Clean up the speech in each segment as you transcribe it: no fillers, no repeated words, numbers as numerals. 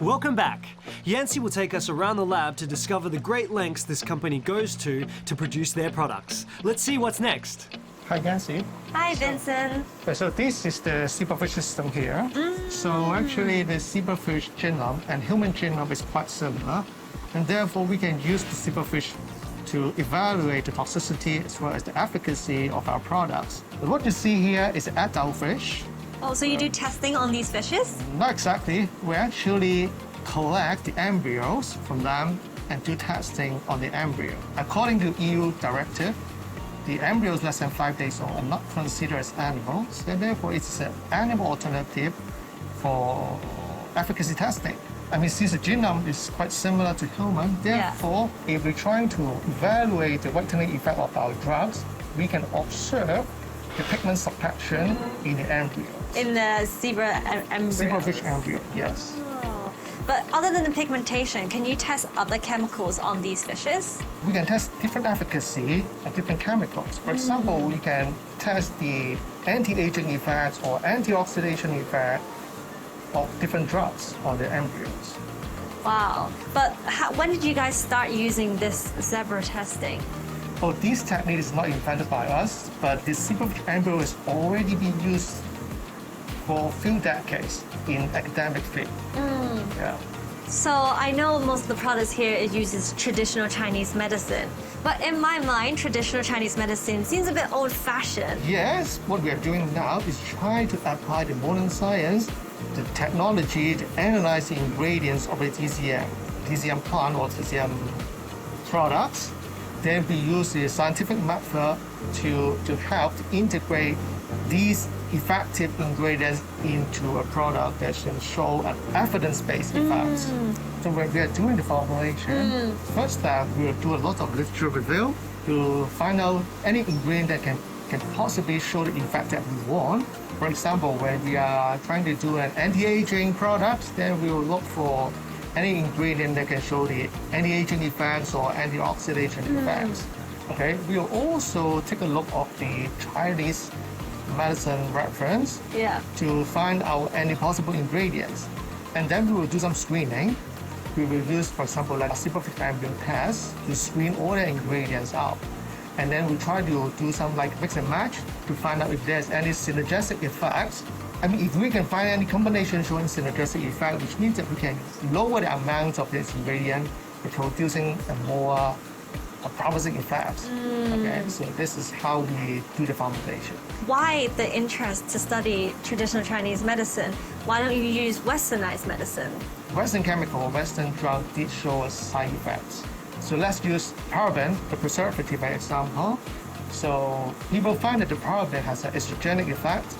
Welcome back. Yancy will take us around the lab to discover the great lengths this company goes to produce their products. Let's see what's next. Hi, Yancy. Hi, Vincent. So this is the zebrafish system here. So actually the zebrafish genome and human genome is quite similar, and therefore we can use the zebrafish to evaluate the toxicity as well as the efficacy of our products. What you see here is adult fish. Oh, so you do testing on these fishes? Not exactly. We actually collect the embryos from them and do testing on the embryo. According to EU directive, the embryos less than 5 days old are not considered as animals, and therefore it's an animal alternative for efficacy testing. I mean, since the genome is quite similar to human, therefore, if we're trying to evaluate the whitening effect of our drugs, we can observe the pigment suppression in the embryo. In the zebra embryo? Zebrafish embryo, yes. But other than the pigmentation, can you test other chemicals on these fishes? We can test different efficacy of different chemicals. For example, we can test the anti-aging effects or antioxidation effect of different drugs on the embryos. Wow. But when did you guys start using this zebra testing? Well, this technique is not invented by us, but the zebrafish embryo has already been used for a few decades in academic field. Yeah. So I know most of the products here it uses traditional Chinese medicine, but in my mind, traditional Chinese medicine seems a bit old-fashioned. Yes, what we are doing now is trying to apply the modern science, the technology to analyze the ingredients of the TCM plant or TCM products. Then we use the scientific method to help to integrate these effective ingredients into a product that can show an evidence-based effect. So when we are doing the formulation, first step, we will do a lot of literature review to find out any ingredient that can possibly show the effect that we want. For example, when we are trying to do an anti-aging product, then we will look for any ingredient that can show the anti-aging effects or antioxidation effects. Okay, we will also take a look of the Chinese medicine reference to find out any possible ingredients. And then we will do some screening. We will use, for example, like a zebrafish embryo test to screen all the ingredients out. And then we try to do some like mix and match to find out if there's any synergistic effects. I mean, if we can find any combination showing synergistic effect, which means that we can lower the amount of this ingredient for producing a more promising effects. Okay, so this is how we do the formulation. Why the interest to study traditional Chinese medicine? Why don't you use westernized medicine? Western chemical, Western drug did show us side effects. So let's use paraben, the preservative, by example. So people find that the paraben has an estrogenic effect,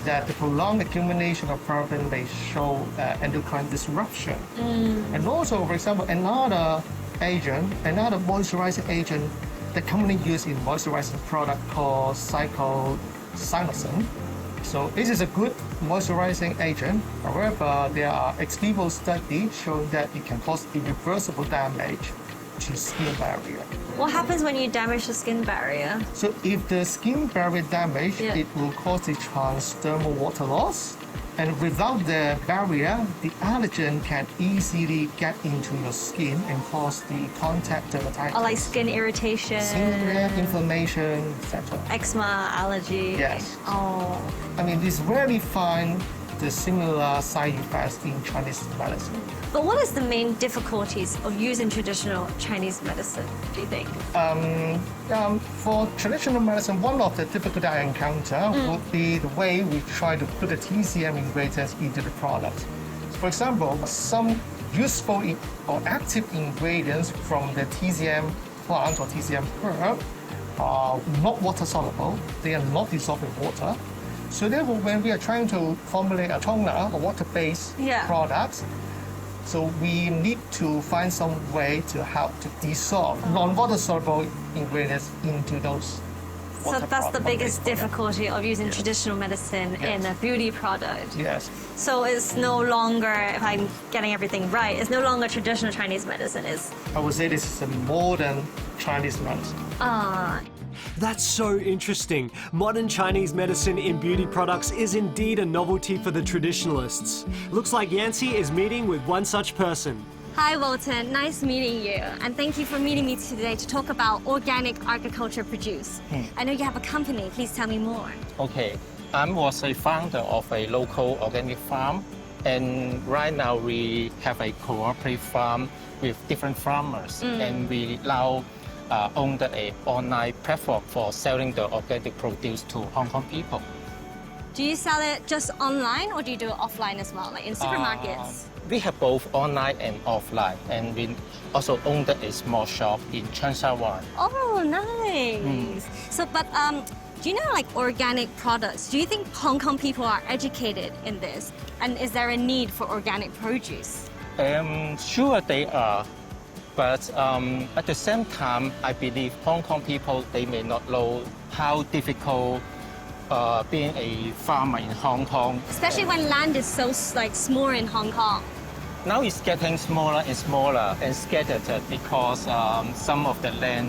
that the prolonged accumulation of paraben may show endocrine disruption. And also, for example, another moisturizing agent that commonly used in moisturizing product called cycloxanthin. So this is a good moisturizing agent. However, there are ex vivo studies showing that it can cause irreversible damage to skin barrier. What happens when you damage the skin barrier? So if the skin barrier damage, it will cause the transdermal water loss. And without the barrier, the allergen can easily get into your skin and cause the contact dermatitis. Or like skin irritation. Skin inflammation, etc. Eczema, allergy. Yes. Oh. I mean, it's rarely find the similar side effects in Chinese medicine. But what is the main difficulties of using traditional Chinese medicine, do you think? For traditional medicine, one of the difficulties I encounter would be the way we try to put the TCM ingredients into the product. For example, some useful or active ingredients from the TCM plant or TCM herb are not water soluble. They are not dissolved in water. So therefore, when we are trying to formulate a toner or water-based products, so we need to find some way to help to dissolve non-water soluble ingredients into those So water that's the problem biggest for them. difficulty of using traditional medicine in a beauty product. Yes. So it's no longer, if I'm getting everything right, it's no longer traditional Chinese medicine. It's I would say this is a modern Chinese medicine. That's so interesting. Modern Chinese medicine in beauty products is indeed a novelty for the traditionalists. Looks like Yancy is meeting with one such person. Hi, Walton. Nice meeting you. And thank you for meeting me today to talk about organic agriculture produce. I know you have a company. Please tell me more. Okay, I was a founder of a local organic farm, and right now we have a cooperative farm with different farmers, and we now own an online platform for selling the organic produce to Hong Kong people. Do you sell it just online or do you do it offline as well, like in supermarkets? We have both online and offline, and we also own a small shop in Cheung Sha. Oh, nice. So, but do you know, like organic products, do you think Hong Kong people are educated in this? And is there a need for organic produce? Sure they are, but at the same time, I believe Hong Kong people, they may not know how difficult being a farmer in Hong Kong. Especially when land is so like small in Hong Kong. Now it's getting smaller and smaller and scattered because some of the land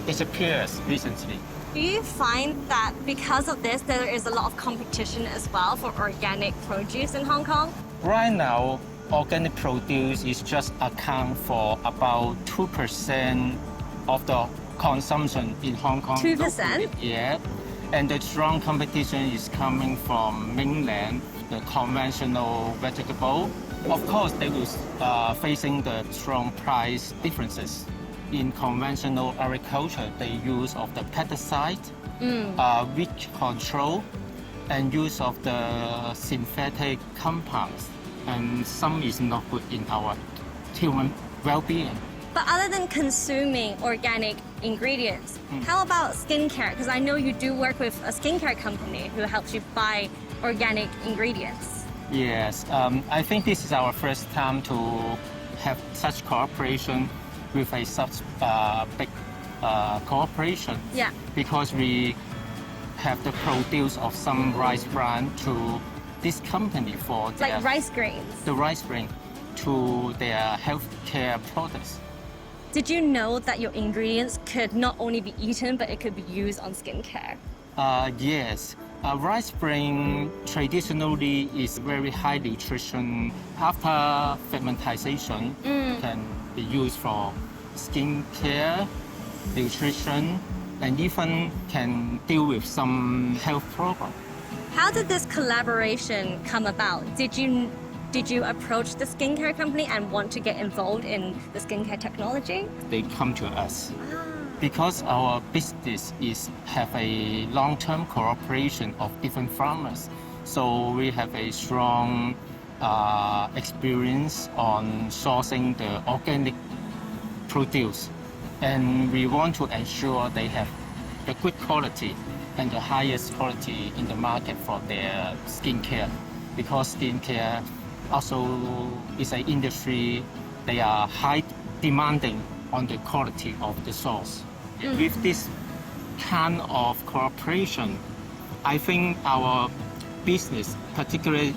disappears recently. Do you find that because of this, there is a lot of competition as well for organic produce in Hong Kong? Right now, organic produce is just account for about 2% of the consumption in Hong Kong. 2%? Yeah. And the strong competition is coming from mainland, the conventional vegetable. Of course, they will facing the strong price differences. In conventional agriculture, the use of the pesticide, weed control, and use of the synthetic compounds, and some is not good in our human well-being. But other than consuming organic ingredients, how about skincare? Because I know you do work with a skincare company who helps you buy organic ingredients. Yes, I think this is our first time to have such cooperation with a such big corporation. Yeah. Because we have the produce of some rice bran to this company for their, Like rice grains. the rice grain to their healthcare products. Did you know that your ingredients could not only be eaten, but it could be used on skincare? Yes. Rice bran traditionally is very high nutrition. After fermentation, can be used for skincare, nutrition, and even can deal with some health problem. How did this collaboration come about? Did you approach the skincare company and want to get involved in the skincare technology? They come to us. Because our business is have a long-term cooperation of different farmers, so we have a strong experience on sourcing the organic produce, and we want to ensure they have the good quality and the highest quality in the market for their skincare, because skincare also is an industry. They are high demanding on the quality of the source. With this kind of cooperation, I think our business, particularly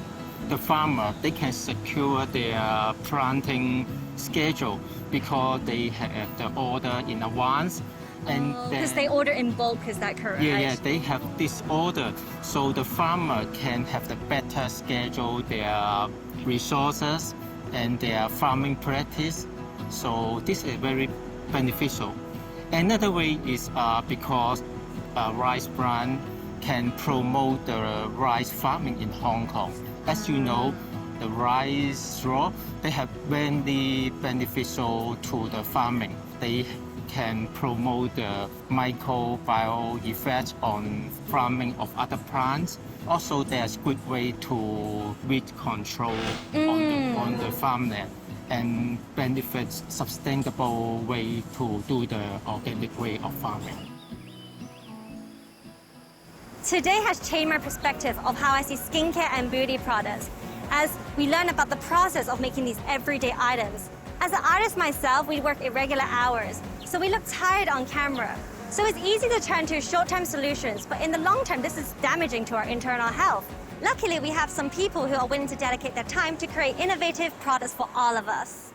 the farmer, they can secure their planting schedule because they have the order in advance. And Because they order in bulk, is that correct? yeah, they have this order, so the farmer can have the better schedule their resources and their farming practice. So this is very beneficial. Another way is because rice bran can promote the rice farming in Hong Kong. As you know, the rice straw, they have very beneficial to the farming. They can promote the microbial effect on farming of other plants. Also, there's good way to weed control on the farmland and benefits sustainable way to do the organic way of farming. Today has changed my perspective of how I see skincare and beauty products, as we learn about the process of making these everyday items. As an artist myself, we work irregular hours, so we look tired on camera. So it's easy to turn to short-term solutions, but in the long term, this is damaging to our internal health. Luckily, we have some people who are willing to dedicate their time to create innovative products for all of us.